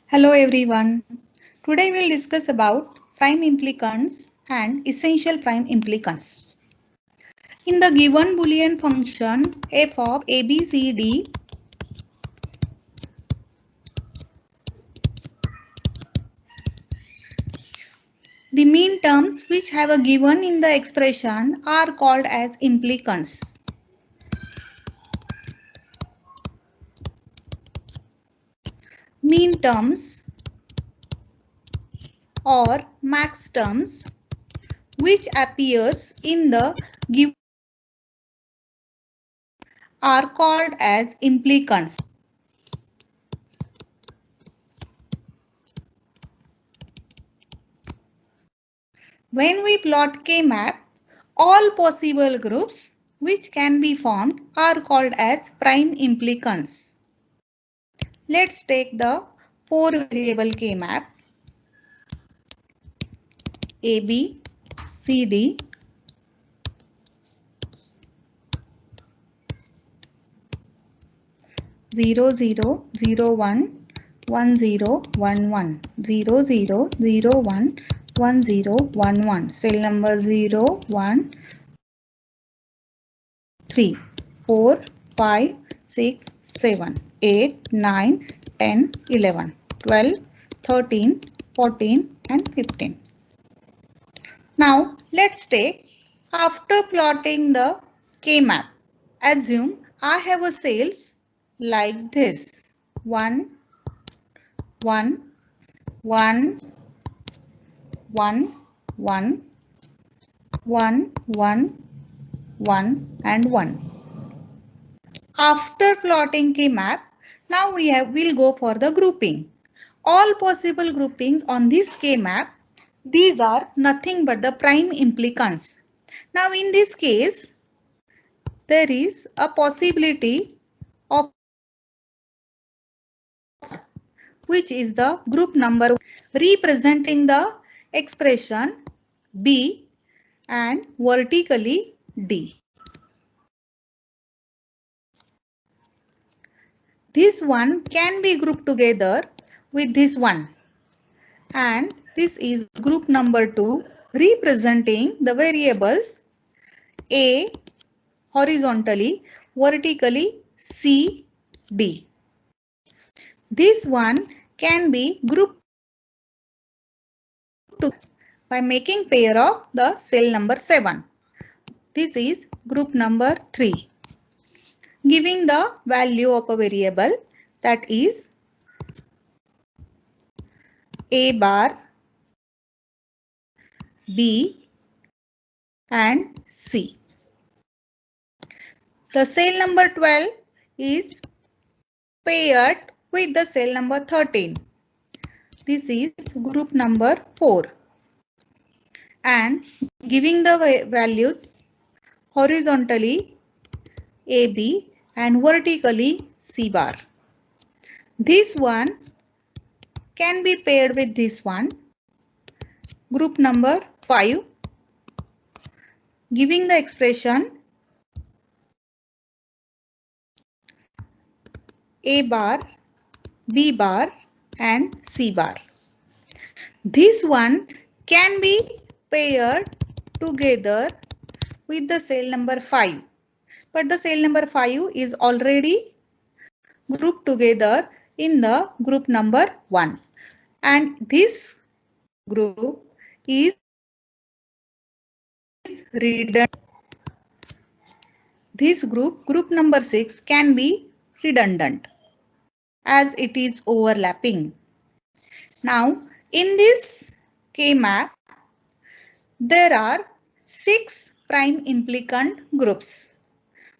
Hello everyone. Today we'll discuss about prime implicants and essential prime implicants. In the given Boolean function f of ABCD, the mean terms which have a given in the expression are called as implicants. Mean terms or max terms which appears in the given are called as implicants. When we plot K-map, all possible groups which can be formed are called as prime implicants. Let's take the 4-variable K-map A, B, C, D, 0, 0, 0, 1, 1, 0, 1, 1, 0, 0, 0, 1, 1, 0, 1, 1. Cell number 0, 1, 3, 4, 5, 6, 7, 8, 9, 10, 11, 12, 13, 14 and 15. Now let's take after plotting the K-map. Assume I have a cells like this 1, 1, 1, 1, 1, 1, 1, 1 and 1. After plotting K-map, now we'll go for the grouping. All possible groupings on this K-map, these are nothing but the prime implicants. Now in this case, there is a possibility of which is the group number representing the expression B and vertically D. This one can be grouped together with this one, and this is group number 2 representing the variables A horizontally, vertically C, D. This one can be grouped by making pair of the cell number 7. This is group number 3. Giving the value of a variable that is A bar, B and C. The cell number 12 is paired with the cell number 13. This is group number 4. And giving the values horizontally AB and vertically C bar. This one can be paired with this one, group number 5, giving the expression A bar, B bar and C bar. This one can be paired together with the cell number 5. But the cell number 5 is already grouped together in the group number 1. And this group is redundant. This group number 6, can be redundant as it is overlapping. Now, in this K-map, there are 6 prime implicant groups.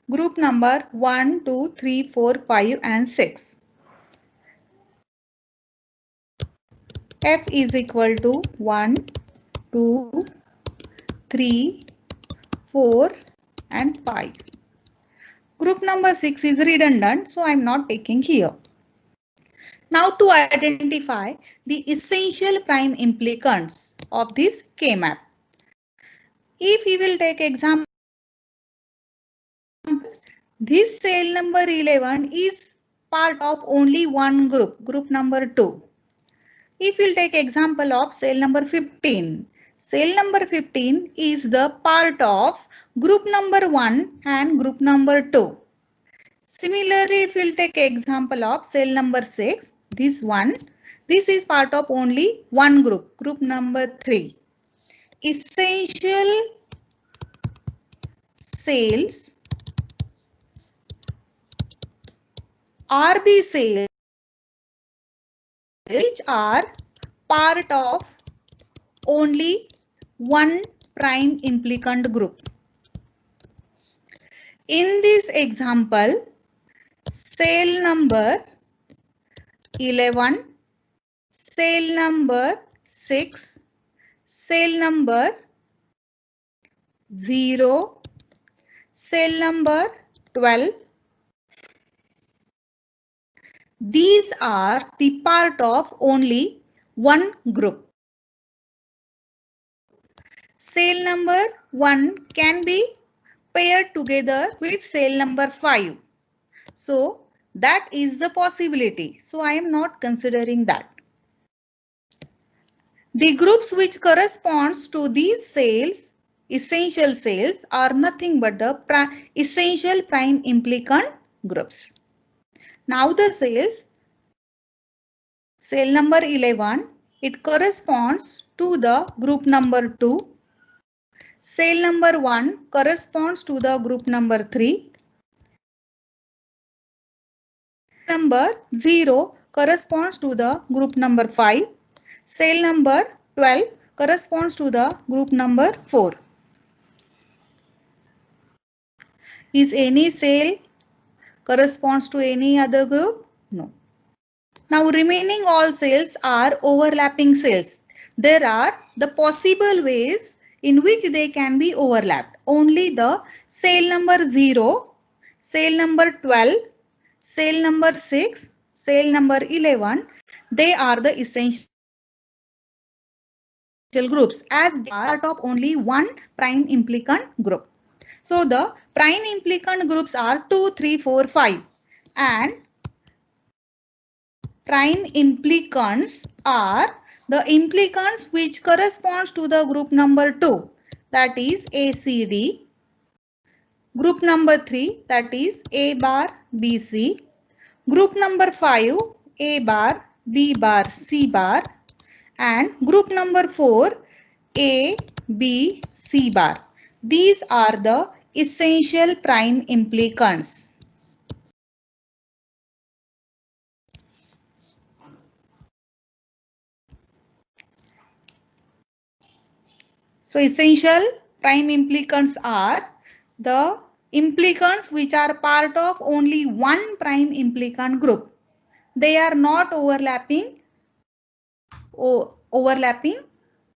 Group number 1, 2, 3, 4, 5 and 6. F is equal to 1, 2, 3, 4 and 5. Group number 6 is redundant, so I am not taking here. Now to identify the essential prime implicants of this K-map. If we will take example, this cell number 11 is part of only one group, group number 2. If we'll take example of cell number 15. Cell number 15 is the part of group number 1 and group number 2. Similarly, if we'll take example of cell number 6, this is part of only one group, group number 3. Essential cells are the cells which are part of only one prime implicant group. In this example, cell number 11, cell number 6, cell number 0, cell number 12. These are the part of only one group. Cell number 1 can be paired together with cell number 5. So that is the possibility. So I am not considering that. The groups which corresponds to these cells, essential cells, are nothing but the essential prime implicant groups. Now the cells, cell number 11, it corresponds to the group number 2. Cell number 1 corresponds to the group number 3. Number 0 corresponds to the group number 5. Cell number 12 corresponds to the group number 4. Is any cell corresponds to any other group? No. Now remaining all cells are overlapping cells. There are the possible ways in which they can be overlapped. Only the cell number 0, cell number 12, cell number 6, cell number 11, they are the essential groups as they are part of only one prime implicant group. So the prime implicant groups are 2, 3, 4, 5 and prime implicants are the implicants which corresponds to the group number 2, that is ACD. Group number 3, that is A bar BC. Group number 5, A bar B bar C bar. And group number 4, A B C bar. These are the essential prime implicants. So essential prime implicants are the implicants which are part of only one prime implicant group. They are not overlapping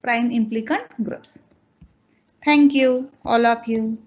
prime implicant groups. Thank you, all of you.